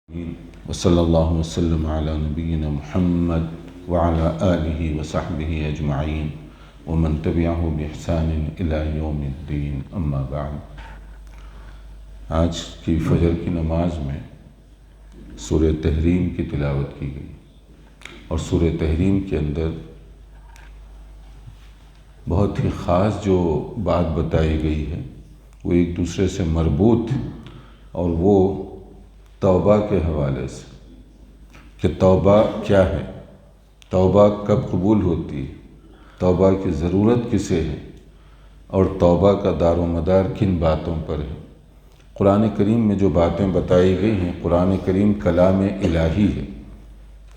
وصلی اللہ وسلم علی نبینا محمد وعلی آلہ وصحبہ اجمعین ومن تبعہ بإحسان الی یوم الدین، اما بعد۔ آج کی فجر کی نماز میں سورہ تحریم کی تلاوت کی گئی، اور سورہ تحریم کے اندر بہت ہی خاص جو بات بتائی گئی ہے وہ ایک دوسرے سے مربوط، اور وہ توبہ کے حوالے سے کہ توبہ کیا ہے، توبہ کب قبول ہوتی ہے، توبہ کی ضرورت کسے ہے، اور توبہ کا دار و مدار کن باتوں پر ہے۔ قرآن کریم میں جو باتیں بتائی گئی ہیں، قرآن کریم کلام الہی ہے،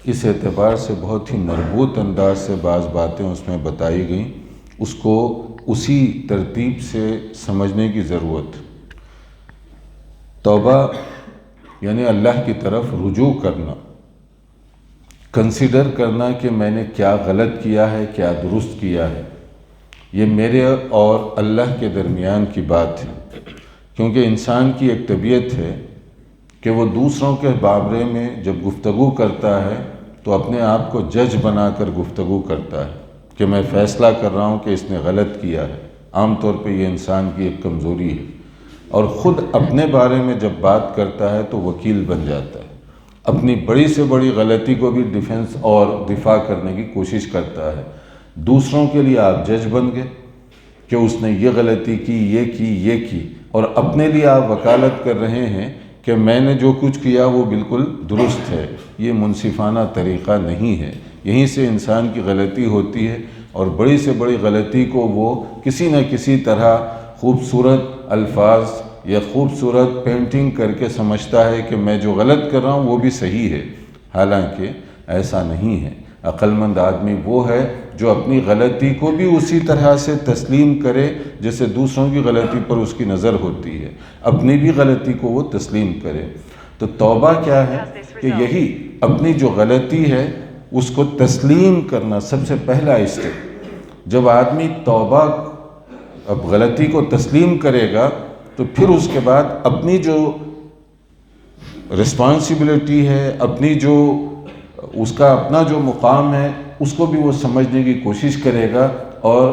اس اعتبار سے بہت ہی مربوط انداز سے بعض باتیں اس میں بتائی گئیں، اس کو اسی ترتیب سے سمجھنے کی ضرورت ہے۔ توبہ یعنی اللہ کی طرف رجوع کرنا، کنسیڈر کرنا کہ میں نے کیا غلط کیا ہے، کیا درست کیا ہے۔ یہ میرے اور اللہ کے درمیان کی بات ہے، کیونکہ انسان کی ایک طبیعت ہے کہ وہ دوسروں کے بارے میں جب گفتگو کرتا ہے تو اپنے آپ کو جج بنا کر گفتگو کرتا ہے کہ میں فیصلہ کر رہا ہوں کہ اس نے غلط کیا ہے۔ عام طور پہ یہ انسان کی ایک کمزوری ہے، اور خود اپنے بارے میں جب بات کرتا ہے تو وکیل بن جاتا ہے، اپنی بڑی سے بڑی غلطی کو بھی ڈیفنس اور دفاع کرنے کی کوشش کرتا ہے۔ دوسروں کے لیے آپ جج بن گئے کہ اس نے یہ غلطی کی، یہ کی، اور اپنے لیے آپ وکالت کر رہے ہیں کہ میں نے جو کچھ کیا وہ بالکل درست ہے۔ یہ منصفانہ طریقہ نہیں ہے۔ یہیں سے انسان کی غلطی ہوتی ہے، اور بڑی سے بڑی غلطی کو وہ کسی نہ کسی طرح خوبصورت الفاظ یا خوبصورت پینٹنگ کر کے سمجھتا ہے کہ میں جو غلط کر رہا ہوں وہ بھی صحیح ہے، حالانکہ ایسا نہیں ہے۔ عقل مند آدمی وہ ہے جو اپنی غلطی کو بھی اسی طرح سے تسلیم کرے جیسے دوسروں کی غلطی پر اس کی نظر ہوتی ہے، اپنی بھی غلطی کو وہ تسلیم کرے۔ تو توبہ کیا ہے کہ یہی اپنی جو غلطی ہے اس کو تسلیم کرنا سب سے پہلا اسٹیپ۔ جب آدمی توبہ اب غلطی کو تسلیم کرے گا تو پھر اس کے بعد اپنی جو رسپانسبلٹی ہے، اپنی جو اس کا اپنا جو مقام ہے اس کو بھی وہ سمجھنے کی کوشش کرے گا اور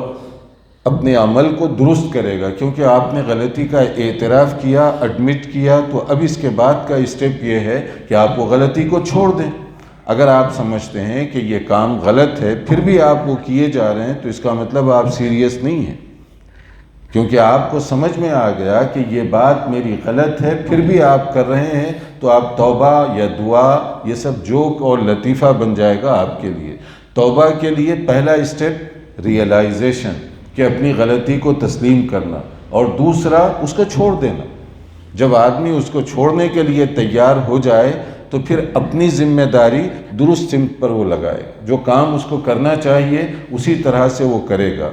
اپنے عمل کو درست کرے گا، کیونکہ آپ نے غلطی کا اعتراف کیا، ایڈمٹ کیا، تو اب اس کے بعد کا اسٹیپ یہ ہے کہ آپ وہ غلطی کو چھوڑ دیں۔ اگر آپ سمجھتے ہیں کہ یہ کام غلط ہے پھر بھی آپ وہ کیے جا رہے ہیں تو اس کا مطلب آپ سیریس نہیں ہیں، کیونکہ آپ کو سمجھ میں آ گیا کہ یہ بات میری غلط ہے پھر بھی آپ کر رہے ہیں، تو آپ توبہ یا دعا یہ سب جوک اور لطیفہ بن جائے گا آپ کے لیے۔ توبہ کے لیے پہلا اسٹیپ ریئلائزیشن کہ اپنی غلطی کو تسلیم کرنا، اور دوسرا اس کو چھوڑ دینا۔ جب آدمی اس کو چھوڑنے کے لیے تیار ہو جائے تو پھر اپنی ذمہ داری درست سمت پر وہ لگائے، جو کام اس کو کرنا چاہیے اسی طرح سے وہ کرے گا۔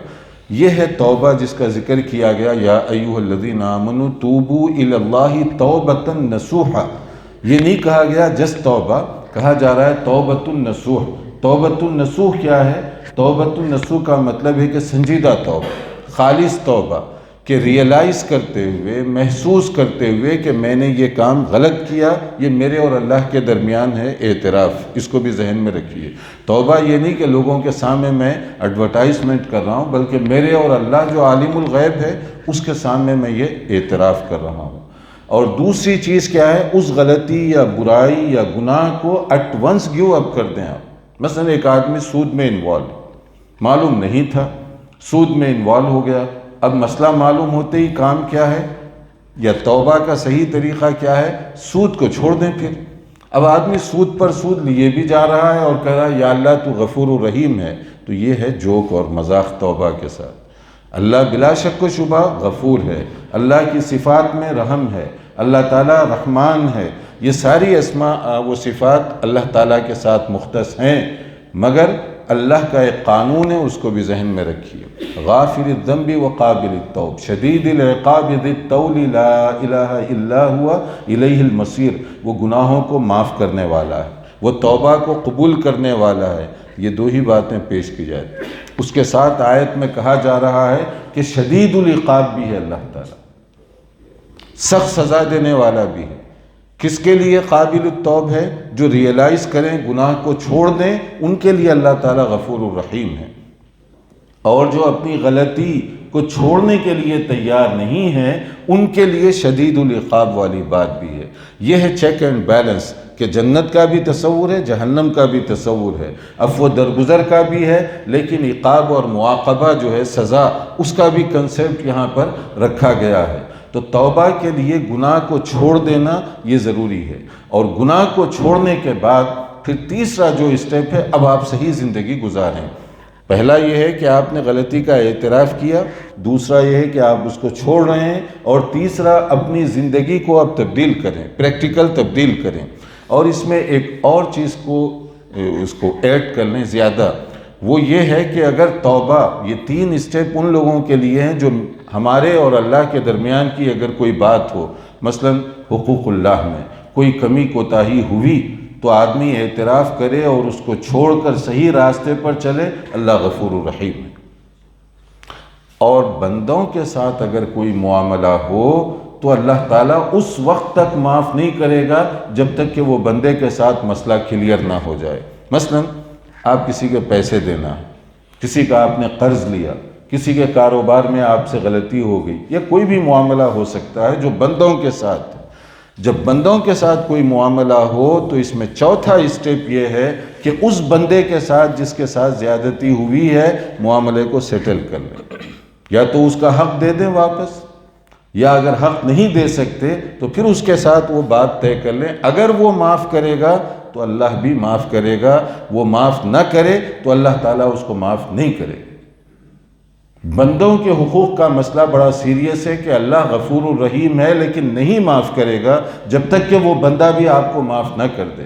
یہ ہے توبہ جس کا ذکر کیا گیا، یا ایھا الذین آمنوا توبوا الی اللہ توبۃ نصوحا۔ یہ نہیں کہا گیا جس توبہ، کہا جا رہا ہے توبۃ النصوح۔ توبۃ النصوح کیا ہے؟ توبۃ النصوح کا مطلب ہے کہ سنجیدہ توبہ، خالص توبہ، کہ ریئلائز کرتے ہوئے، محسوس کرتے ہوئے کہ میں نے یہ کام غلط کیا، یہ میرے اور اللہ کے درمیان ہے، اعتراف۔ اس کو بھی ذہن میں رکھیے۔ توبہ یہ نہیں کہ لوگوں کے سامنے میں ایڈورٹائزمنٹ کر رہا ہوں، بلکہ میرے اور اللہ جو عالم الغیب ہے اس کے سامنے میں یہ اعتراف کر رہا ہوں۔ اور دوسری چیز کیا ہے؟ اس غلطی یا برائی یا گناہ کو ایٹ ونس گیو اپ کر دیں آپ۔ مثلا ایک آدمی سود میں انوالو، معلوم نہیں تھا، سود میں انوالو ہو گیا، اب مسئلہ معلوم ہوتے ہی کام کیا ہے، یا توبہ کا صحیح طریقہ کیا ہے؟ سود کو چھوڑ دیں۔ پھر اب آدمی سود پر سود لیے بھی جا رہا ہے اور کہہ رہا ہے یا اللہ تو غفور الرحیم ہے، تو یہ ہے جوک اور مذاق توبہ کے ساتھ۔ اللہ بلا شک و شبہ غفور ہے، اللہ کی صفات میں رحم ہے، اللہ تعالیٰ رحمان ہے، یہ ساری اسماء و صفات اللہ تعالیٰ کے ساتھ مختص ہیں، مگر اللہ کا ایک قانون ہے، اس کو بھی ذہن میں رکھیے۔ غافر الذنب وقابل التوب شدید العقاب ذی الطول لا الہ الا ہوا الیہ المصیر۔ وہ گناہوں کو معاف کرنے والا ہے، وہ توبہ کو قبول کرنے والا ہے۔ یہ دو ہی باتیں پیش کی جائیں۔ اس کے ساتھ آیت میں کہا جا رہا ہے کہ شدید العقاب بھی ہے اللہ تعالیٰ، سخت سزا دینے والا بھی ہے۔ کس کے لیے قابل التوب ہے؟ جو ریئلائز کریں، گناہ کو چھوڑ دیں، ان کے لیے اللہ تعالیٰ غفور الرحیم ہے۔ اور جو اپنی غلطی کو چھوڑنے کے لیے تیار نہیں ہے، ان کے لیے شدید العقاب والی بات بھی ہے۔ یہ ہے چیک اینڈ بیلنس، کہ جنت کا بھی تصور ہے، جہنم کا بھی تصور ہے، عفو درگزر کا بھی ہے، لیکن عقاب اور معاقبہ جو ہے، سزا، اس کا بھی کنسیپٹ یہاں پر رکھا گیا ہے۔ تو توبہ کے لیے گناہ کو چھوڑ دینا یہ ضروری ہے، اور گناہ کو چھوڑنے کے بعد پھر تیسرا جو اسٹیپ ہے، اب آپ صحیح زندگی گزاریں۔ پہلا یہ ہے کہ آپ نے غلطی کا اعتراف کیا، دوسرا یہ ہے کہ آپ اس کو چھوڑ رہے ہیں، اور تیسرا اپنی زندگی کو اب تبدیل کریں، پریکٹیکل تبدیل کریں۔ اور اس میں ایک اور چیز کو ایڈ کر لیں زیادہ، وہ یہ ہے کہ اگر توبہ، یہ 3 اسٹیپ ان لوگوں کے لیے ہیں جو ہمارے اور اللہ کے درمیان کی اگر کوئی بات ہو، مثلا حقوق اللہ میں کوئی کمی کوتاہی ہوئی، تو آدمی اعتراف کرے اور اس کو چھوڑ کر صحیح راستے پر چلے، اللہ غفور الرحیم ہے۔ اور بندوں کے ساتھ اگر کوئی معاملہ ہو تو اللہ تعالیٰ اس وقت تک معاف نہیں کرے گا جب تک کہ وہ بندے کے ساتھ مسئلہ کلیئر نہ ہو جائے۔ مثلا آپ کسی کے پیسے دینا ہے، کسی کا آپ نے قرض لیا، کسی کے کاروبار میں آپ سے غلطی ہو گئی، یا کوئی بھی معاملہ ہو سکتا ہے جو بندوں کے ساتھ ہے۔ جب بندوں کے ساتھ کوئی معاملہ ہو تو اس میں چوتھا اسٹیپ یہ ہے کہ اس بندے کے ساتھ جس کے ساتھ زیادتی ہوئی ہے، معاملے کو سیٹل کر لیں، یا تو اس کا حق دے دیں واپس، یا اگر حق نہیں دے سکتے تو پھر اس کے ساتھ وہ بات طے کر لیں۔ اگر وہ معاف کرے گا تو اللہ بھی معاف کرے گا، وہ معاف نہ کرے تو اللہ تعالیٰ اس کو معاف نہیں کرے گا۔ بندوں کے حقوق کا مسئلہ بڑا سیریس ہے کہ اللہ غفور الرحیم ہے، لیکن نہیں معاف کرے گا جب تک کہ وہ بندہ بھی آپ کو معاف نہ کر دے،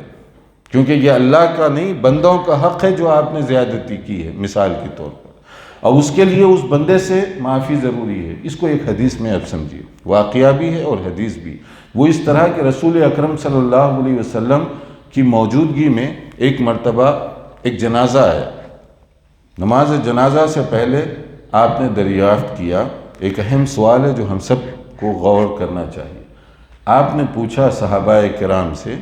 کیونکہ یہ اللہ کا نہیں، بندوں کا حق ہے جو آپ نے زیادتی کی ہے مثال کے طور پر، اور اس کے لیے اس بندے سے معافی ضروری ہے۔ اس کو ایک حدیث میں اب سمجھیے، واقعہ بھی ہے اور حدیث بھی۔ وہ اس طرح کہ رسول اکرم صلی اللہ علیہ وسلم کی موجودگی میں ایک مرتبہ ایک جنازہ آیا۔ نماز جنازہ سے پہلے آپ نے دریافت کیا، ایک اہم سوال ہے جو ہم سب کو غور کرنا چاہیے۔ آپ نے پوچھا صحابہ کرام سے،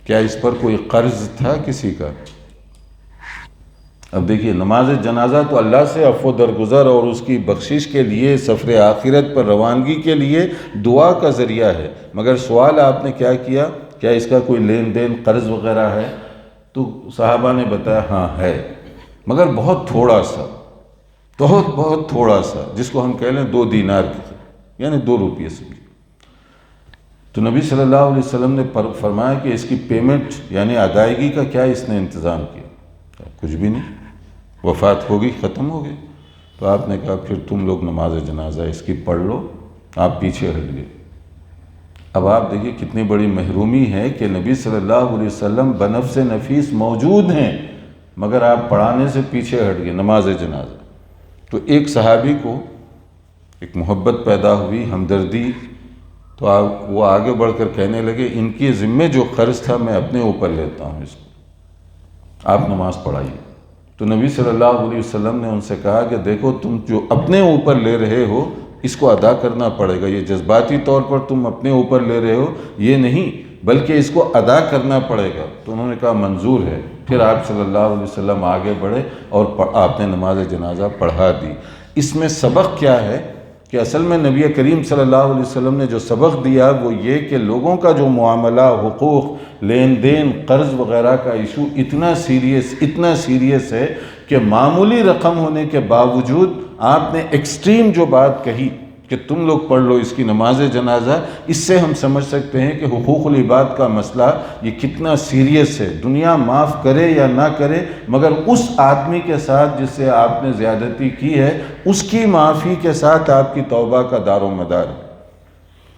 کیا اس پر کوئی قرض تھا کسی کا؟ اب دیکھیے، نماز جنازہ تو اللہ سے عفو درگزر اور اس کی بخشش کے لیے، سفر آخرت پر روانگی کے لیے دعا کا ذریعہ ہے، مگر سوال آپ نے کیا کیا، کیا اس کا کوئی لین دین قرض وغیرہ ہے؟ تو صحابہ نے بتایا ہاں ہے، مگر بہت تھوڑا سا، بہت تھوڑا سا، جس کو ہم کہہ لیں 2 دینار کی، یعنی 2 روپیے سے بھی۔ تو نبی صلی اللہ علیہ وسلم نے فرمایا کہ اس کی پیمنٹ یعنی ادائیگی کا کیا اس نے انتظام کیا؟ کچھ بھی نہیں، وفات ہو گئی، ختم ہو گئی۔ تو آپ نے کہا پھر تم لوگ نماز جنازہ اس کی پڑھ لو، آپ پیچھے ہٹ گئے۔ اب آپ دیکھیے کتنی بڑی محرومی ہے کہ نبی صلی اللہ علیہ وسلم بنفس نفیس موجود ہیں، مگر آپ پڑھانے سے پیچھے ہٹ گئے نماز جنازہ۔ تو ایک صحابی کو ایک محبت پیدا ہوئی، ہمدردی، تو وہ آگے بڑھ کر کہنے لگے ان کی ذمے جو قرض تھا میں اپنے اوپر لیتا ہوں اس کو، آپ نماز پڑھائیے۔ تو نبی صلی اللہ علیہ وسلم نے ان سے کہا کہ دیکھو، تم جو اپنے اوپر لے رہے ہو اس کو ادا کرنا پڑے گا، یہ جذباتی طور پر تم اپنے اوپر لے رہے ہو یہ نہیں، بلکہ اس کو ادا کرنا پڑے گا۔ تو انہوں نے کہا منظور ہے۔ پھر آپ صلی اللہ علیہ وسلم آگے بڑھے اور آپ نے نماز جنازہ پڑھا دی۔ اس میں سبق کیا ہے کہ اصل میں نبی کریم صلی اللہ علیہ وسلم نے جو سبق دیا وہ یہ کہ لوگوں کا جو معاملہ، حقوق، لین دین، قرض وغیرہ کا ایشو اتنا سیریس ہے کہ معمولی رقم ہونے کے باوجود آپ نے ایکسٹریم جو بات کہی کہ تم لوگ پڑھ لو اس کی نماز جنازہ، اس سے ہم سمجھ سکتے ہیں کہ حقوق العباد کا مسئلہ یہ کتنا سیریس ہے۔ دنیا معاف کرے یا نہ کرے، مگر اس آدمی کے ساتھ جس سے آپ نے زیادتی کی ہے، اس کی معافی کے ساتھ آپ کی توبہ کا دار و مدار ہے،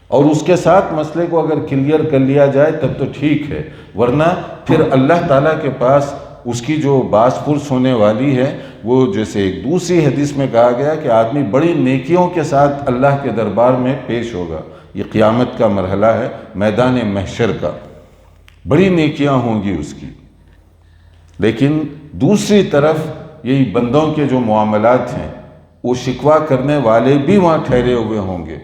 اور اس کے ساتھ مسئلے کو اگر کلیئر کر لیا جائے تب تو ٹھیک ہے، ورنہ پھر اللہ تعالیٰ کے پاس اس کی جو باس پرس ہونے والی ہے، وہ جیسے ایک دوسری حدیث میں کہا گیا کہ آدمی بڑی نیکیوں کے ساتھ اللہ کے دربار میں پیش ہوگا۔ یہ قیامت کا مرحلہ ہے، میدان محشر کا، بڑی نیکیاں ہوں گی اس کی، لیکن دوسری طرف یہی بندوں کے جو معاملات ہیں، وہ شکوہ کرنے والے بھی وہاں ٹھہرے ہوئے ہوں گے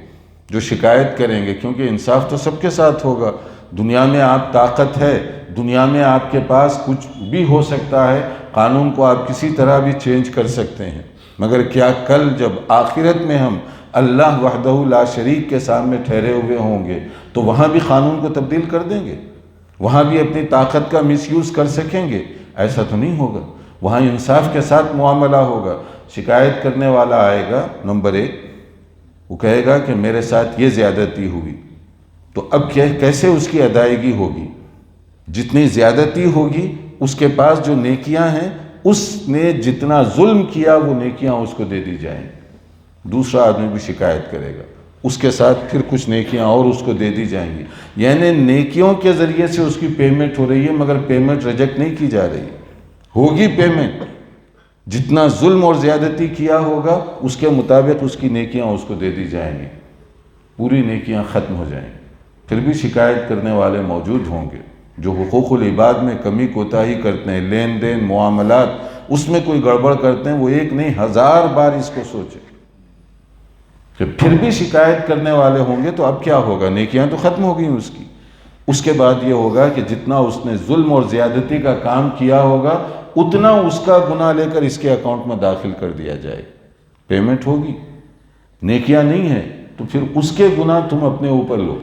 جو شکایت کریں گے، کیونکہ انصاف تو سب کے ساتھ ہوگا۔ دنیا میں آپ طاقت ہے، دنیا میں آپ کے پاس کچھ بھی ہو سکتا ہے، قانون کو آپ کسی طرح بھی چینج کر سکتے ہیں، مگر کیا کل جب آخرت میں ہم اللہ وحدہ لا شریک کے سامنے ٹھہرے ہوئے ہوں گے تو وہاں بھی قانون کو تبدیل کر دیں گے؟ وہاں بھی اپنی طاقت کا مس یوز کر سکیں گے؟ ایسا تو نہیں ہوگا۔ وہاں انصاف کے ساتھ معاملہ ہوگا۔ شکایت کرنے والا آئے گا، نمبر 1 وہ کہے گا کہ میرے ساتھ یہ زیادتی ہوئی، تو اب کیسے اس کی ادائیگی ہوگی؟ جتنی زیادتی ہوگی اس کے پاس جو نیکیاں ہیں، اس نے جتنا ظلم کیا وہ نیکیاں اس کو دے دی جائیں۔ دوسرا آدمی بھی شکایت کرے گا، اس کے ساتھ پھر کچھ نیکیاں اور اس کو دے دی جائیں گی، یعنی نیکیوں کے ذریعے سے اس کی پیمنٹ ہو رہی ہے، مگر پیمنٹ ریجیکٹ نہیں کی جا رہی، ہوگی پیمنٹ۔ جتنا ظلم اور زیادتی کیا ہوگا اس کے مطابق اس کی نیکیاں اس کو دے دی جائیں گی، پوری نیکیاں ختم ہو جائیں گی۔ پھر بھی شکایت کرنے والے موجود ہوں گے، جو حقوق العباد میں کمی کوتاہی کرتے ہیں، لین دین معاملات اس میں کوئی گڑبڑ کرتے ہیں، وہ ایک نہیں 1000 بار اس کو سوچیں کہ پھر بھی شکایت کرنے والے ہوں گے تو اب کیا ہوگا؟ نیکیاں تو ختم ہو گئی اس کی۔ اس کے بعد یہ ہوگا کہ جتنا اس نے ظلم اور زیادتی کا کام کیا ہوگا اتنا اس کا گناہ لے کر اس کے اکاؤنٹ میں داخل کر دیا جائے، پیمنٹ ہوگی۔ نیکیاں نہیں ہیں تو پھر اس کے گناہ تم اپنے اوپر لو،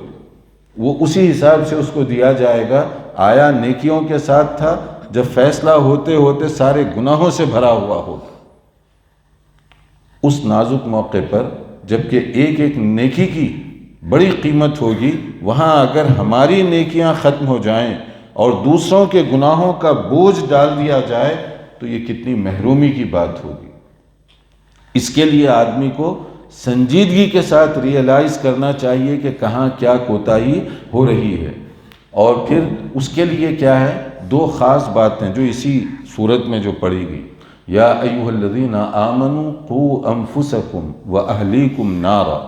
وہ اسی حساب سے اس کو دیا جائے گا۔ آیا نیکیوں کے ساتھ تھا، جب فیصلہ ہوتے ہوتے سارے گناہوں سے بھرا ہوا ہوگا۔ اس نازک موقع پر جبکہ ایک ایک نیکی کی بڑی قیمت ہوگی، وہاں اگر ہماری نیکیاں ختم ہو جائیں اور دوسروں کے گناہوں کا بوجھ ڈال دیا جائے تو یہ کتنی محرومی کی بات ہوگی۔ اس کے لیے آدمی کو سنجیدگی کے ساتھ ریئلائز کرنا چاہیے کہ کہاں کیا کوتاہی ہو رہی ہے، اور پھر اس کے لیے کیا ہے؟ 2 خاص باتیں جو اسی صورت میں جو پڑھی گئی، یا ایھا الذین آمنوا قوا انفسکم واہلیکم نارا۔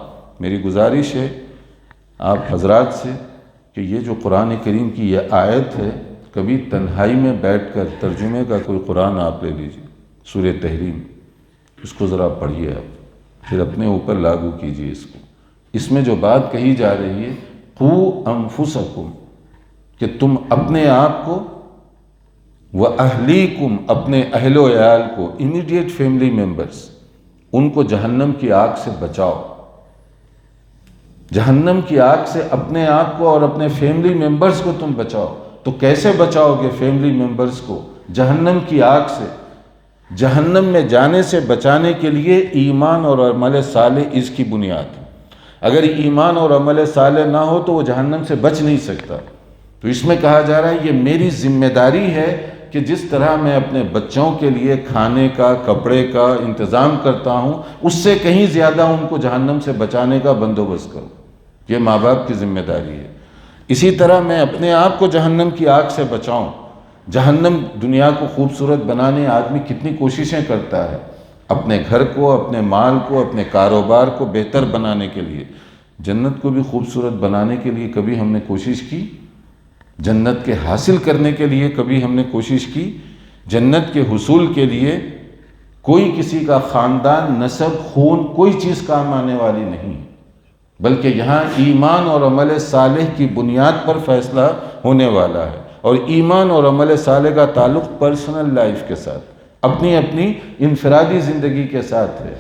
میری گزارش ہے آپ حضرات سے کہ یہ جو قرآن کریم کی یہ آیت ہے، کبھی تنہائی میں بیٹھ کر ترجمے کا کوئی قرآن آپ لے لیجیے، سورہ تحریم، اس کو ذرا پڑھیے، آپ پھر اپنے اوپر لاگو کیجیے اس کو۔ اس میں جو بات کہی جا رہی ہے قوا انفسکم، کہ تم اپنے آپ کو، وَأَهْلِيكُمْ اپنے اہل و عیال کو، امیڈیٹ فیملی ممبرز، ان کو جہنم کی آگ سے بچاؤ۔ جہنم کی آگ سے اپنے آپ کو اور اپنے فیملی ممبرز کو تم بچاؤ۔ تو کیسے بچاؤ گے فیملی ممبرز کو جہنم کی آگ سے؟ جہنم میں جانے سے بچانے کے لیے ایمان اور عمل صالح اس کی بنیاد ہے۔ اگر ایمان اور عمل صالح نہ ہو تو وہ جہنم سے بچ نہیں سکتا۔ تو اس میں کہا جا رہا ہے یہ میری ذمہ داری ہے کہ جس طرح میں اپنے بچوں کے لیے کھانے کا، کپڑے کا انتظام کرتا ہوں، اس سے کہیں زیادہ ان کو جہنم سے بچانے کا بندوبست کروں۔ یہ ماں باپ کی ذمہ داری ہے۔ اسی طرح میں اپنے آپ کو جہنم کی آگ سے بچاؤں۔ جہنم دنیا کو خوبصورت بنانے آدمی کتنی کوششیں کرتا ہے، اپنے گھر کو، اپنے مال کو، اپنے کاروبار کو بہتر بنانے کے لیے۔ جنت کو بھی خوبصورت بنانے کے لیے کبھی ہم نے کوشش کی؟ جنت کے حاصل کرنے کے لیے کبھی ہم نے کوشش کی؟ جنت کے حصول کے لیے کوئی کسی کا خاندان، نسب، خون، کوئی چیز کام آنے والی نہیں، بلکہ یہاں ایمان اور عمل صالح کی بنیاد پر فیصلہ ہونے والا ہے۔ اور ایمان اور عمل صالح کا تعلق پرسنل لائف کے ساتھ، اپنی اپنی انفرادی زندگی کے ساتھ ہے۔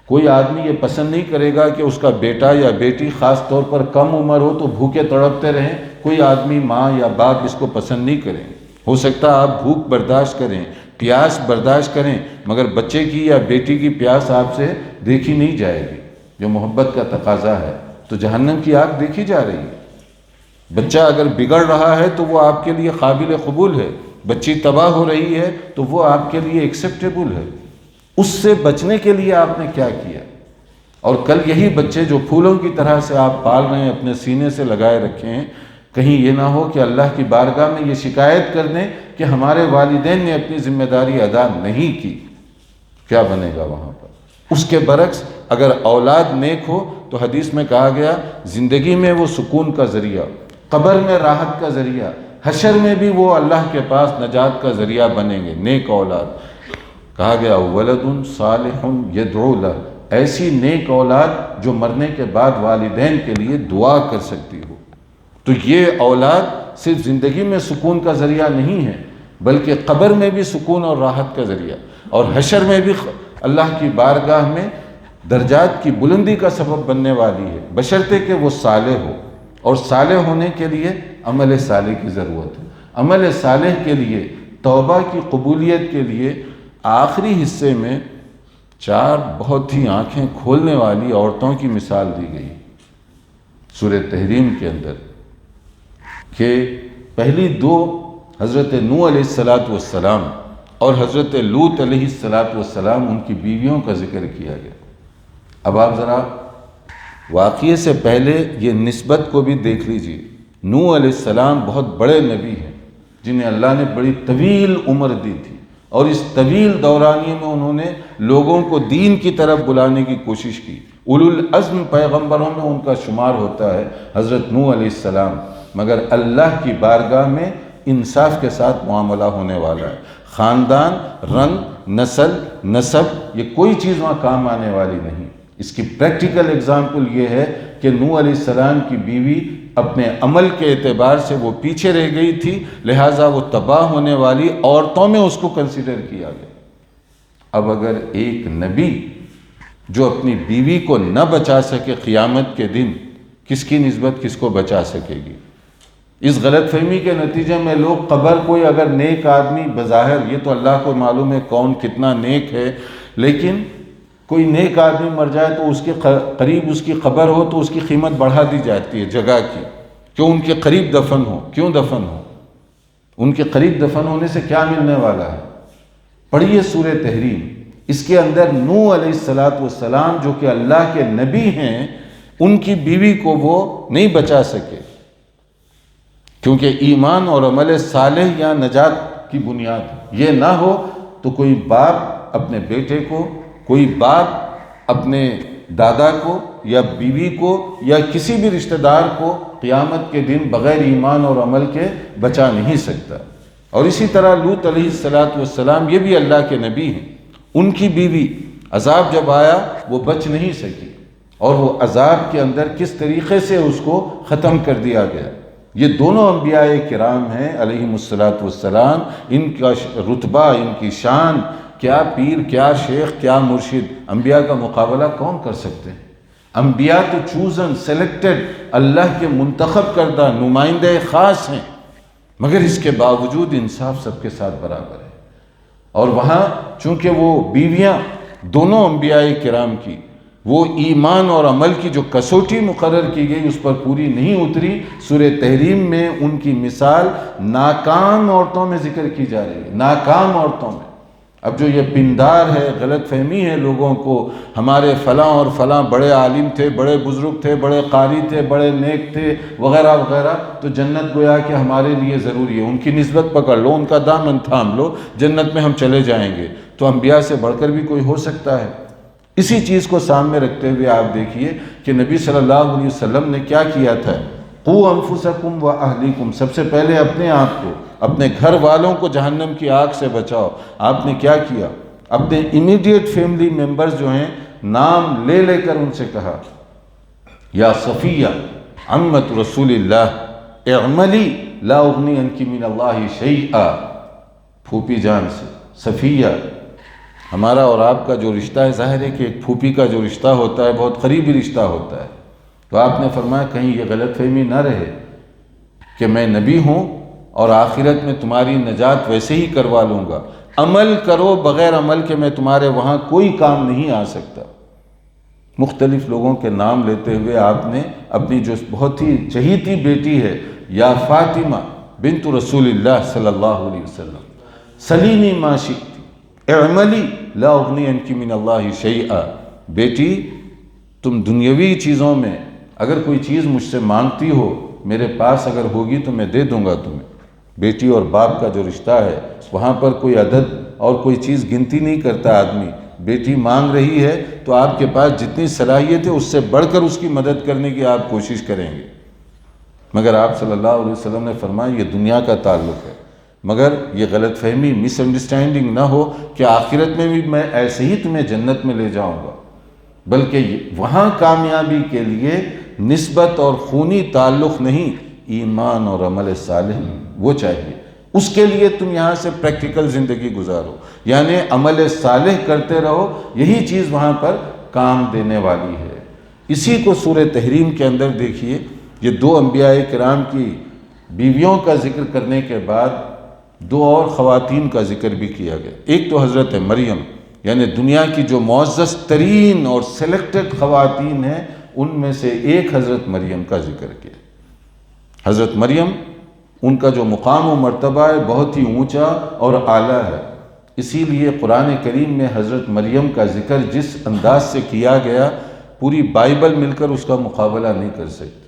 کوئی آدمی یہ پسند نہیں کرے گا کہ اس کا بیٹا یا بیٹی خاص طور پر کم عمر ہو تو بھوکے تڑپتے رہیں۔ کوئی آدمی، ماں یا باپ اس کو پسند نہیں کریں۔ ہو سکتا ہے آپ بھوک برداشت کریں، پیاس برداشت کریں، مگر بچے کی یا بیٹی کی پیاس آپ سے دیکھی نہیں جائے گی، جو محبت کا تقاضا ہے۔ تو جہنم کی آگ دیکھی جا رہی ہے۔ بچہ اگر بگڑ رہا ہے تو وہ آپ کے لیے قابل قبول ہے، بچی تباہ ہو رہی ہے تو وہ آپ کے لیے ایکسیپٹیبل ہے۔ اس سے بچنے کے لیے آپ نے کیا کیا؟ اور کل یہی بچے جو پھولوں کی طرح سے آپ پال رہے ہیں، اپنے سینے سے لگائے رکھے ہیں، کہیں یہ نہ ہو کہ اللہ کی بارگاہ میں یہ شکایت کر دیں کہ ہمارے والدین نے اپنی ذمہ داری ادا نہیں کی، کیا بنے گا وہاں پر؟ اس کے برعکس اگر اولاد نیک ہو تو حدیث میں کہا گیا زندگی میں وہ سکون کا ذریعہ، قبر میں راحت کا ذریعہ، حشر میں بھی وہ اللہ کے پاس نجات کا ذریعہ بنیں گے، نیک اولاد۔ کہا گیا ولد صالح یدعو لہ، ایسی نیک اولاد جو مرنے کے بعد والدین کے لیے دعا کر سکتی ہو۔ تو یہ اولاد صرف زندگی میں سکون کا ذریعہ نہیں ہے، بلکہ قبر میں بھی سکون اور راحت کا ذریعہ، اور حشر میں بھی اللہ کی بارگاہ میں درجات کی بلندی کا سبب بننے والی ہے، بشرطے کہ وہ صالح ہو، اور صالح ہونے کے لیے عمل صالح کی ضرورت ہے۔ عمل صالح کے لیے، توبہ کی قبولیت کے لیے آخری حصے میں 4 بہت ہی آنکھیں کھولنے والی عورتوں کی مثال دی گئی سورہ تحریم کے اندر، کہ پہلی 2 حضرت نوح علیہ السلام اور حضرت لوط علیہ السلام، ان کی بیویوں کا ذکر کیا گیا۔ اب آپ ذرا واقعے سے پہلے یہ نسبت کو بھی دیکھ لیجئے۔ نوح علیہ السلام بہت بڑے نبی ہیں جنہیں اللہ نے بڑی طویل عمر دی تھی، اور اس طویل دورانیے میں انہوں نے لوگوں کو دین کی طرف بلانے کی کوشش کی۔ اولو العزم پیغمبروں میں ان کا شمار ہوتا ہے حضرت نوح علیہ السلام، مگر اللہ کی بارگاہ میں انصاف کے ساتھ معاملہ ہونے والا ہے۔ خاندان، رنگ، نسب، یہ کوئی چیز وہاں کام آنے والی نہیں۔ اس کی پریکٹیکل اگزامپل یہ ہے کہ نوح علیہ السلام کی بیوی اپنے عمل کے اعتبار سے وہ پیچھے رہ گئی تھی، لہٰذا وہ تباہ ہونے والی عورتوں میں اس کو کنسیڈر کیا گیا۔ اب اگر ایک نبی جو اپنی بیوی کو نہ بچا سکے قیامت کے دن، کس کی نسبت کس کو بچا سکے گی؟ اس غلط فہمی کے نتیجے میں لوگ قبر، کوئی اگر نیک آدمی بظاہر، یہ تو اللہ کو معلوم ہے کون کتنا نیک ہے، لیکن کوئی نیک آدمی مر جائے تو اس کے قریب اس کی قبر ہو تو اس کی قیمت بڑھا دی جاتی ہے جگہ کی، کیوں؟ ان کے قریب دفن ہو۔ کیوں دفن ہو؟ ان کے قریب دفن ہونے سے کیا ملنے والا ہے؟ پڑھیے سورہ تحریم، اس کے اندر نوح علیہ السلام جو کہ اللہ کے نبی ہیں، ان کی بیوی کو وہ نہیں بچا سکے، کیونکہ ایمان اور عمل صالح یا نجات کی بنیاد۔ یہ نہ ہو تو کوئی باپ اپنے بیٹے کو، کوئی باپ اپنے دادا کو یا بیوی کو یا کسی بھی رشتہ دار کو قیامت کے دن بغیر ایمان اور عمل کے بچا نہیں سکتا۔ اور اسی طرح لوط علیہ السلام، یہ بھی اللہ کے نبی ہیں، ان کی بیوی عذاب جب آیا وہ بچ نہیں سکی، اور وہ عذاب کے اندر کس طریقے سے اس کو ختم کر دیا گیا۔ یہ دونوں انبیاء کرام ہیں علیہم السلام، ان کا رتبہ، ان کی شان، کیا پیر، کیا شیخ، کیا مرشد، انبیاء کا مقابلہ کون کر سکتے ہیں؟ انبیاء تو چوزن، سلیکٹڈ، اللہ کے منتخب کردہ نمائندے خاص ہیں، مگر اس کے باوجود انصاف سب کے ساتھ برابر ہے۔ اور وہاں چونکہ وہ بیویاں دونوں انبیاء کرام کی، وہ ایمان اور عمل کی جو کسوٹی مقرر کی گئی اس پر پوری نہیں اتری۔ سورہ تحریم میں ان کی مثال ناکام عورتوں میں ذکر کی جا رہی ہے، ناکام عورتوں میں۔ اب جو یہ پندار ہے، غلط فہمی ہے لوگوں کو، ہمارے فلاں اور فلاں بڑے عالم تھے، بڑے بزرگ تھے، بڑے قاری تھے، بڑے نیک تھے، وغیرہ وغیرہ، تو جنت گویا کہ ہمارے لیے ضروری ہے، ان کی نسبت پکڑ لو، ان کا دامن تھام لو، جنت میں ہم چلے جائیں گے۔ تو انبیاء سے بڑھ کر بھی کوئی ہو سکتا ہے؟ اسی چیز کو سامنے رکھتے ہوئے آپ دیکھیے کہ نبی صلی اللہ علیہ وسلم نے کیا کیا تھا؟ قُوْ أَنفُسَكُمْ وَأَهْلِيكُمْ، سب سے پہلے اپنے آپ کو، اپنے گھر والوں کو جہنم کی آگ سے بچاؤ۔ آپ نے کیا کیا؟ اپنے امیڈیٹ فیملی ممبرز جو ہیں، نام لے لے کر ان سے کہا، یا صفیہ عمت رسول اللہ اعملی لا اغنی عنکی من اللہ شیئا، پھوپھی جان سے صفیہ۔ ہمارا اور آپ کا جو رشتہ ہے، ظاہر ہے کہ ایک پھوپھی کا جو رشتہ ہوتا ہے بہت قریبی رشتہ ہوتا ہے، تو آپ نے فرمایا کہیں یہ غلط فہمی نہ رہے کہ میں نبی ہوں اور آخرت میں تمہاری نجات ویسے ہی کروا لوں گا، عمل کرو، بغیر عمل کے میں تمہارے وہاں کوئی کام نہیں آ سکتا۔ مختلف لوگوں کے نام لیتے ہوئے آپ نے اپنی جو بہت ہی چہیتی بیٹی ہے، یا فاطمہ بنت رسول اللہ صلی اللہ علیہ وسلم، سلینی ما شئتی اعملی لا اغنی عنکی من اللہ شیئا، بیٹی تم دنیاوی چیزوں میں اگر کوئی چیز مجھ سے مانگتی ہو، میرے پاس اگر ہوگی تو میں دے دوں گا تمہیں۔ بیٹی اور باپ کا جو رشتہ ہے، وہاں پر کوئی عدد اور کوئی چیز گنتی نہیں کرتا آدمی۔ بیٹی مانگ رہی ہے تو آپ کے پاس جتنی صلاحیت ہے اس سے بڑھ کر اس کی مدد کرنے کی آپ کوشش کریں گے، مگر آپ صلی اللہ علیہ وسلم نے فرمایا یہ دنیا کا تعلق ہے۔ مگر یہ غلط فہمی، مس انڈرسٹینڈنگ نہ ہو کہ آخرت میں بھی میں ایسے ہی تمہیں جنت میں لے جاؤں گا، بلکہ وہاں کامیابی کے لیے نسبت اور خونی تعلق نہیں، ایمان اور عمل صالح وہ چاہیے. اس کے لیے تم یہاں سے پریکٹیکل زندگی گزارو، یعنی عمل صالح کرتے رہو، یہی چیز وہاں پر کام دینے والی ہے. اسی کو سورہ تحریم کے اندر دیکھیے، یہ دو انبیاء کرام کی بیویوں کا ذکر کرنے کے بعد دو اور خواتین کا ذکر بھی کیا گیا. ایک تو حضرت مریم، یعنی دنیا کی جو معزز ترین اور سلیکٹڈ خواتین ہیں ان میں سے ایک حضرت مریم کا ذکر کیا. حضرت مریم، ان کا جو مقام و مرتبہ ہے بہت ہی اونچا اور اعلیٰ ہے. اسی لیے قرآن کریم میں حضرت مریم کا ذکر جس انداز سے کیا گیا، پوری بائبل مل کر اس کا مقابلہ نہیں کر سکتی.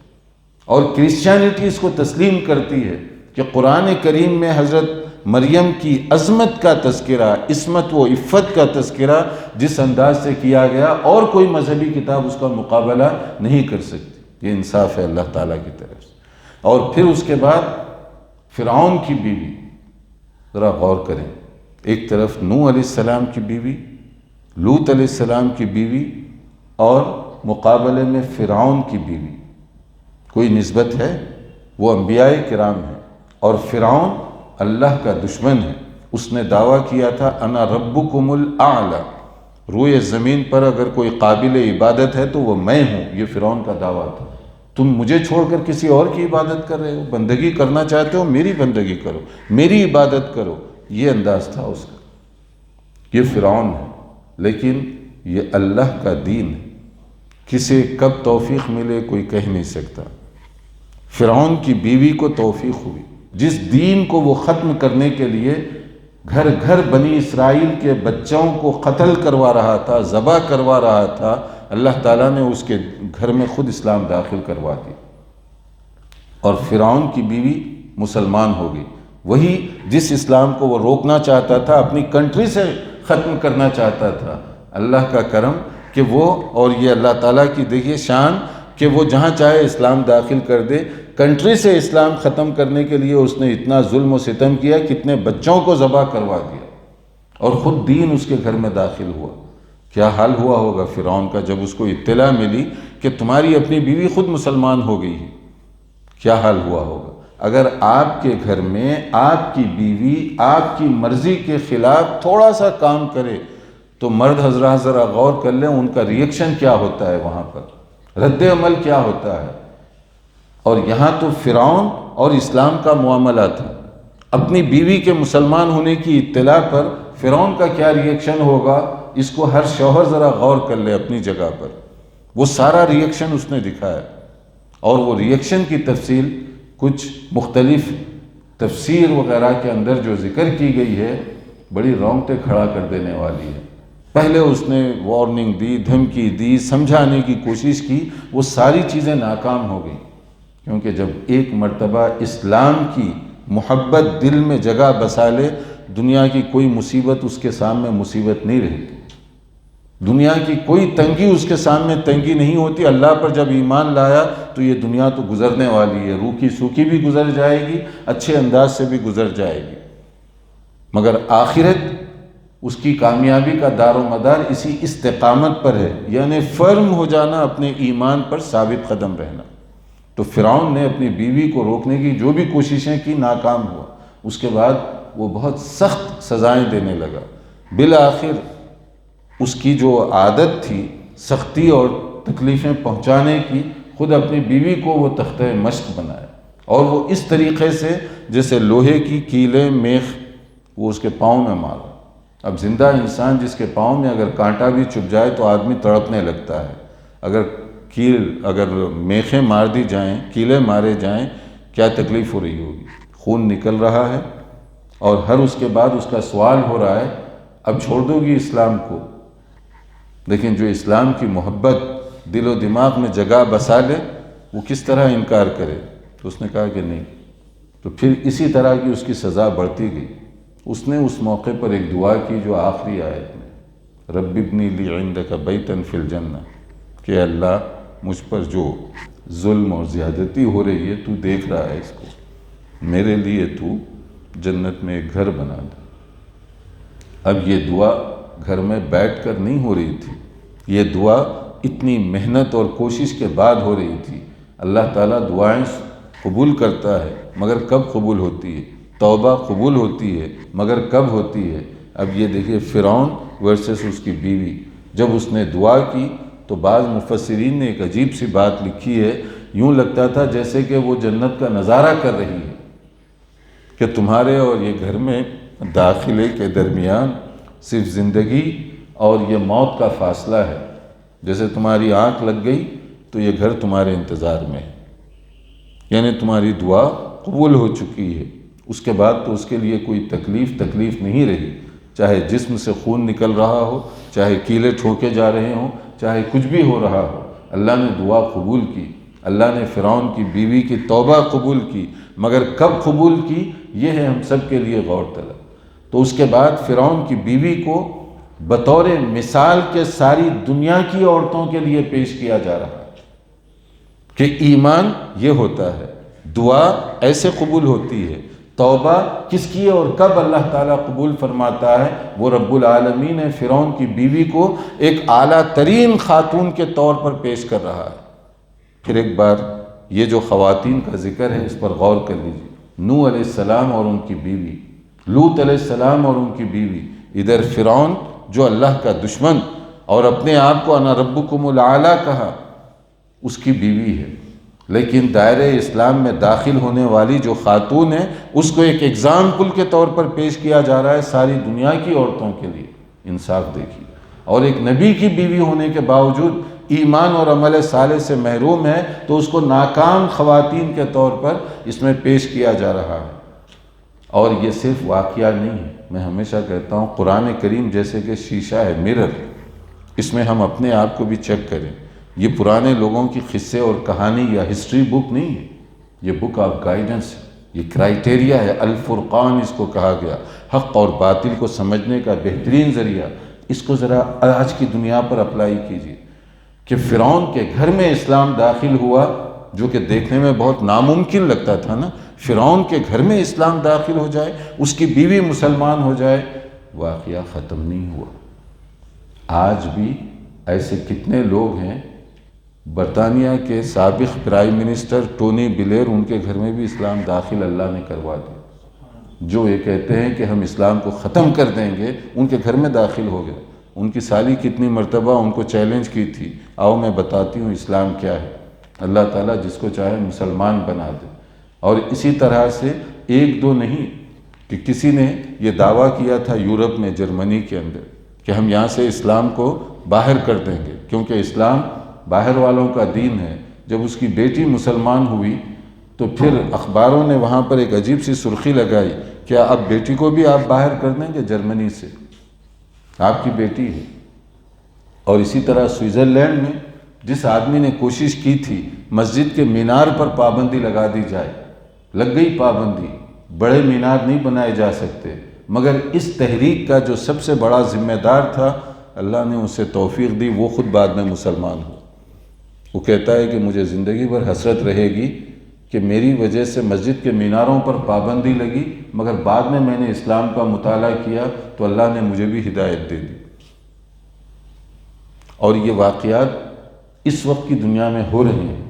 اور کرسچینٹی اس کو تسلیم کرتی ہے کہ قرآن کریم میں حضرت مریم کی عظمت کا تذکرہ، عصمت و عفت کا تذکرہ جس انداز سے کیا گیا، اور کوئی مذہبی کتاب اس کا مقابلہ نہیں کر سکتی. یہ انصاف ہے اللہ تعالیٰ کی طرف سے. اور پھر اس کے بعد فرعون کی بیوی، ذرا غور کریں، ایک طرف نوح علیہ السلام کی بیوی، لوط علیہ السلام کی بیوی، اور مقابلے میں فرعون کی بیوی. کوئی نسبت ہے؟ وہ انبیاء کرام ہیں، اور فرعون اللہ کا دشمن ہے. اس نے دعویٰ کیا تھا انا ربکم الاعلی، روئے زمین پر اگر کوئی قابل عبادت ہے تو وہ میں ہوں. یہ فرعون کا دعویٰ تھا. تم مجھے چھوڑ کر کسی اور کی عبادت کر رہے ہو، بندگی کرنا چاہتے ہو میری بندگی کرو، میری عبادت کرو. یہ انداز تھا اس کا. یہ فرعون ہے، لیکن یہ اللہ کا دین ہے. کسے کب توفیق ملے کوئی کہہ نہیں سکتا. فرعون کی بیوی کو توفیق ہوئی. جس دین کو وہ ختم کرنے کے لیے گھر گھر بنی اسرائیل کے بچوں کو قتل کروا رہا تھا، ذبح کروا رہا تھا، اللہ تعالیٰ نے اس کے گھر میں خود اسلام داخل کروا دی، اور فرعون کی بیوی مسلمان ہو گئی. وہی جس اسلام کو وہ روکنا چاہتا تھا، اپنی کنٹری سے ختم کرنا چاہتا تھا. اللہ کا کرم کہ وہ، اور یہ اللہ تعالیٰ کی دیکھیے شان کہ وہ جہاں چاہے اسلام داخل کر دے. کنٹری سے اسلام ختم کرنے کے لیے اس نے اتنا ظلم و ستم کیا، کتنے بچوں کو ذبح کروا دیا، اور خود دین اس کے گھر میں داخل ہوا. کیا حال ہوا ہوگا فرعون کا جب اس کو اطلاع ملی کہ تمہاری اپنی بیوی خود مسلمان ہو گئی ہے؟ کیا حال ہوا ہوگا؟ اگر آپ کے گھر میں آپ کی بیوی آپ کی مرضی کے خلاف تھوڑا سا کام کرے تو مرد حضرات ذرا غور کر لیں ان کا ریئیکشن کیا ہوتا ہے، وہاں پر رد عمل کیا ہوتا ہے. اور یہاں تو فرعون اور اسلام کا معاملہ تھا. اپنی بیوی کے مسلمان ہونے کی اطلاع پر فرعون کا کیا ریئیکشن ہوگا، اس کو ہر شوہر ذرا غور کر لے اپنی جگہ پر. وہ سارا ریئیکشن اس نے دکھایا، اور وہ ریئیکشن کی تفصیل کچھ مختلف تفسیر وغیرہ کے اندر جو ذکر کی گئی ہے بڑی رونگٹے کھڑا کر دینے والی ہے. پہلے اس نے وارننگ دی، دھمکی دی، سمجھانے کی کوشش کی، وہ ساری چیزیں ناکام ہو گئیں. کیونکہ جب ایک مرتبہ اسلام کی محبت دل میں جگہ بسا لے، دنیا کی کوئی مصیبت اس کے سامنے مصیبت نہیں رہتی. دنیا کی کوئی تنگی اس کے سامنے تنگی نہیں ہوتی. اللہ پر جب ایمان لایا تو یہ دنیا تو گزرنے والی ہے، روکھی سوکھی بھی گزر جائے گی، اچھے انداز سے بھی گزر جائے گی، مگر آخرت اس کی کامیابی کا دار و مدار اسی استقامت پر ہے، یعنی فرم ہو جانا، اپنے ایمان پر ثابت قدم رہنا. تو فرعون نے اپنی بیوی کو روکنے کی جو بھی کوششیں کی ناکام ہوا. اس کے بعد وہ بہت سخت سزائیں دینے لگا. بالآخر اس کی جو عادت تھی سختی اور تکلیفیں پہنچانے کی، خود اپنی بیوی کو وہ تختہ مشق بنایا، اور وہ اس طریقے سے جیسے لوہے کی کیلیں میخ وہ اس کے پاؤں میں مارا. اب زندہ انسان جس کے پاؤں میں اگر کانٹا بھی چبھ جائے تو آدمی تڑپنے لگتا ہے. اگر میخیں مار دی جائیں، کیلے مارے جائیں، کیا تکلیف ہو رہی ہوگی. خون نکل رہا ہے، اور ہر اس کے بعد اس کا سوال ہو رہا ہے اب چھوڑ دو گی اسلام کو. لیکن جو اسلام کی محبت دل و دماغ میں جگہ بسا لے وہ کس طرح انکار کرے. تو اس نے کہا کہ نہیں. تو پھر اسی طرح کی اس کی سزا بڑھتی گئی. اس نے اس موقع پر ایک دعا کی جو آخری آیت میں، رب ابنی لی عندک بیتا فی الجنہ، کہ اللہ مجھ پر جو ظلم اور زیادتی ہو رہی ہے تو دیکھ رہا ہے اس کو، میرے لیے تو جنت میں ایک گھر بنا دے. اب یہ دعا گھر میں بیٹھ کر نہیں ہو رہی تھی، یہ دعا اتنی محنت اور کوشش کے بعد ہو رہی تھی. اللہ تعالیٰ دعائیں قبول کرتا ہے مگر کب قبول ہوتی ہے، توبہ قبول ہوتی ہے مگر کب ہوتی ہے۔ اب یہ دیکھیے فرعون ورسس اس کی بیوی، جب اس نے دعا کی تو بعض مفسرین نے ایک عجیب سی بات لکھی ہے، یوں لگتا تھا جیسے کہ وہ جنت کا نظارہ کر رہی ہے کہ تمہارے اور یہ گھر میں داخلے کے درمیان صرف زندگی اور یہ موت کا فاصلہ ہے، جیسے تمہاری آنکھ لگ گئی تو یہ گھر تمہارے انتظار میں ہے، یعنی تمہاری دعا قبول ہو چکی ہے، اس کے بعد تو اس کے لیے کوئی تکلیف نہیں رہی، چاہے جسم سے خون نکل رہا ہو، چاہے کیلے ٹھوکے جا رہے ہوں، چاہے کچھ بھی ہو رہا ہو، اللہ نے دعا قبول کی، اللہ نے فرعون کی بیوی کی توبہ قبول کی، مگر کب قبول کی یہ ہے ہم سب کے لیے غور طلب۔ تو اس کے بعد فرعون کی بیوی کو بطور مثال کے ساری دنیا کی عورتوں کے لیے پیش کیا جا رہا ہے کہ ایمان یہ ہوتا ہے، دعا ایسے قبول ہوتی ہے، توبہ کس کی اور کب اللہ تعالیٰ قبول فرماتا ہے، وہ رب العالمین نے فرعون کی بیوی کو ایک اعلیٰ ترین خاتون کے طور پر پیش کر رہا ہے۔ پھر ایک بار یہ جو خواتین کا ذکر ہے اس پر غور کر لیجیے، نوح علیہ السلام اور ان کی بیوی، لوط علیہ السلام اور ان کی بیوی، ادھر فرعون جو اللہ کا دشمن اور اپنے آپ کو انا ربکم الاعلیٰ کہا، اس کی بیوی ہے، لیکن دائرہ اسلام میں داخل ہونے والی جو خاتون ہے اس کو ایک ایگزامپل کے طور پر پیش کیا جا رہا ہے ساری دنیا کی عورتوں کے لیے۔ انصاف دیکھیے، اور ایک نبی کی بیوی ہونے کے باوجود ایمان اور عمل صالح سے محروم ہے تو اس کو ناکام خواتین کے طور پر اس میں پیش کیا جا رہا ہے۔ اور یہ صرف واقعہ نہیں ہے، میں ہمیشہ کہتا ہوں قرآن کریم جیسے کہ شیشہ ہے، مرر، اس میں ہم اپنے آپ کو بھی چیک کریں۔ یہ پرانے لوگوں کی قصے اور کہانی یا ہسٹری بک نہیں ہے، یہ بک آف گائیڈنس ہے، یہ کرائیٹیریا ہے، الفرقان اس کو کہا گیا، حق اور باطل کو سمجھنے کا بہترین ذریعہ۔ اس کو ذرا آج کی دنیا پر اپلائی کیجیے کہ فرعون کے گھر میں اسلام داخل ہوا، جو کہ دیکھنے میں بہت ناممکن لگتا تھا نا، فرعون کے گھر میں اسلام داخل ہو جائے، اس کی بیوی مسلمان ہو جائے، واقعہ ختم نہیں ہوا۔ آج بھی ایسے کتنے لوگ ہیں، برطانیہ کے سابق پرائم منسٹر ٹونی بلیر، ان کے گھر میں بھی اسلام داخل اللہ نے کروا دیا، جو یہ کہتے ہیں کہ ہم اسلام کو ختم کر دیں گے، ان کے گھر میں داخل ہو گئے۔ ان کی سالی کتنی مرتبہ ان کو چیلنج کی تھی، آؤ میں بتاتی ہوں اسلام کیا ہے، اللہ تعالیٰ جس کو چاہے مسلمان بنا دے۔ اور اسی طرح سے ایک دو نہیں کہ کسی نے یہ دعویٰ کیا تھا یورپ میں، جرمنی کے اندر، کہ ہم یہاں سے اسلام کو باہر کر دیں گے کیونکہ اسلام باہر والوں کا دین ہے۔ جب اس کی بیٹی مسلمان ہوئی تو پھر اخباروں نے وہاں پر ایک عجیب سی سرخی لگائی، کیا اب بیٹی کو بھی آپ باہر کر دیں گے جرمنی سے؟ آپ کی بیٹی ہے۔ اور اسی طرح سوئٹزرلینڈ میں جس آدمی نے کوشش کی تھی مسجد کے مینار پر پابندی لگا دی جائے، لگ گئی پابندی، بڑے مینار نہیں بنائے جا سکتے، مگر اس تحریک کا جو سب سے بڑا ذمہ دار تھا اللہ نے اسے توفیق دی، وہ خود بعد میں مسلمان ہو۔ وہ کہتا ہے کہ مجھے زندگی بھر حسرت رہے گی کہ میری وجہ سے مسجد کے میناروں پر پابندی لگی، مگر بعد میں نے اسلام کا مطالعہ کیا تو اللہ نے مجھے بھی ہدایت دے دی۔ اور یہ واقعات اس وقت کی دنیا میں ہو رہے ہیں،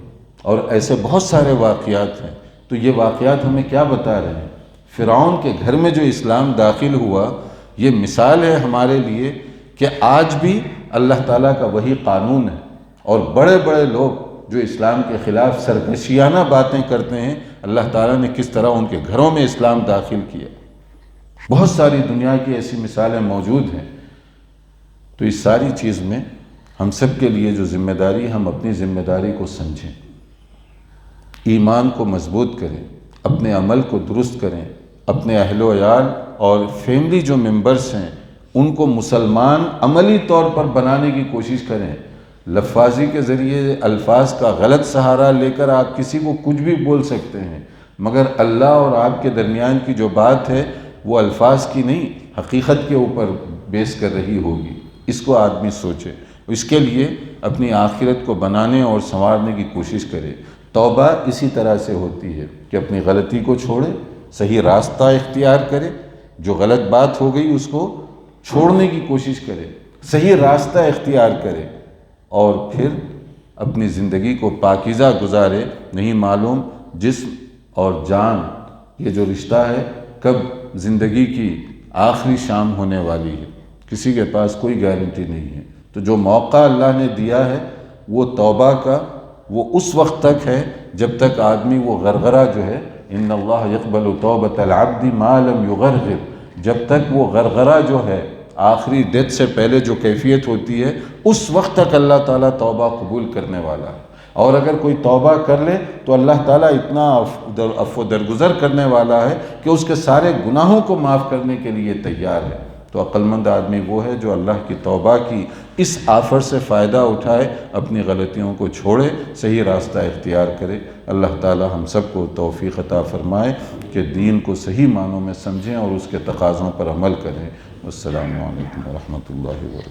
اور ایسے بہت سارے واقعات ہیں۔ تو یہ واقعات ہمیں کیا بتا رہے ہیں؟ فرعون کے گھر میں جو اسلام داخل ہوا، یہ مثال ہے ہمارے لیے کہ آج بھی اللہ تعالیٰ کا وہی قانون ہے، اور بڑے بڑے لوگ جو اسلام کے خلاف سرکشیانہ باتیں کرتے ہیں، اللہ تعالیٰ نے کس طرح ان کے گھروں میں اسلام داخل کیا۔ بہت ساری دنیا کی ایسی مثالیں موجود ہیں۔ تو اس ساری چیز میں ہم سب کے لیے جو ذمہ داری، ہم اپنی ذمہ داری کو سمجھیں، ایمان کو مضبوط کریں، اپنے عمل کو درست کریں، اپنے اہل و عیال اور فیملی جو ممبرس ہیں ان کو مسلمان عملی طور پر بنانے کی کوشش کریں۔ لفاظی کے ذریعے الفاظ کا غلط سہارا لے کر آپ کسی کو کچھ بھی بول سکتے ہیں، مگر اللہ اور آپ کے درمیان کی جو بات ہے وہ الفاظ کی نہیں، حقیقت کے اوپر بیس کر رہی ہوگی۔ اس کو آدمی سوچے، اس کے لیے اپنی آخرت کو بنانے اور سنوارنے کی کوشش کرے۔ توبہ اسی طرح سے ہوتی ہے کہ اپنی غلطی کو چھوڑے، صحیح راستہ اختیار کرے، جو غلط بات ہو گئی اس کو چھوڑنے کی کوشش کرے، صحیح راستہ اختیار کرے، اور پھر اپنی زندگی کو پاکیزہ گزارے۔ نہیں معلوم جسم اور جان، یہ جو رشتہ ہے کب زندگی کی آخری شام ہونے والی ہے، کسی کے پاس کوئی گارنٹی نہیں ہے۔ تو جو موقع اللہ نے دیا ہے وہ توبہ کا، وہ اس وقت تک ہے جب تک آدمی وہ غرغرہ جو ہے، ان اللہ یقبل توبۃ العبد ما لم یغرغر، جب تک وہ غرغرہ جو ہے آخری ڈیتھ سے پہلے جو کیفیت ہوتی ہے، اس وقت تک اللہ تعالیٰ توبہ قبول کرنے والا ہے۔ اور اگر کوئی توبہ کر لے تو اللہ تعالیٰ اتنا عفو درگزر کرنے والا ہے کہ اس کے سارے گناہوں کو معاف کرنے کے لیے تیار ہے۔ تو عقل مند آدمی وہ ہے جو اللہ کی توبہ کی اس آفر سے فائدہ اٹھائے، اپنی غلطیوں کو چھوڑے، صحیح راستہ اختیار کرے۔ اللہ تعالی ہم سب کو توفیق عطا فرمائے کہ دین کو صحیح معنوں میں سمجھیں اور اس کے تقاضوں پر عمل کریں۔ السلام علیکم ورحمۃ اللہ وبرکاتہ۔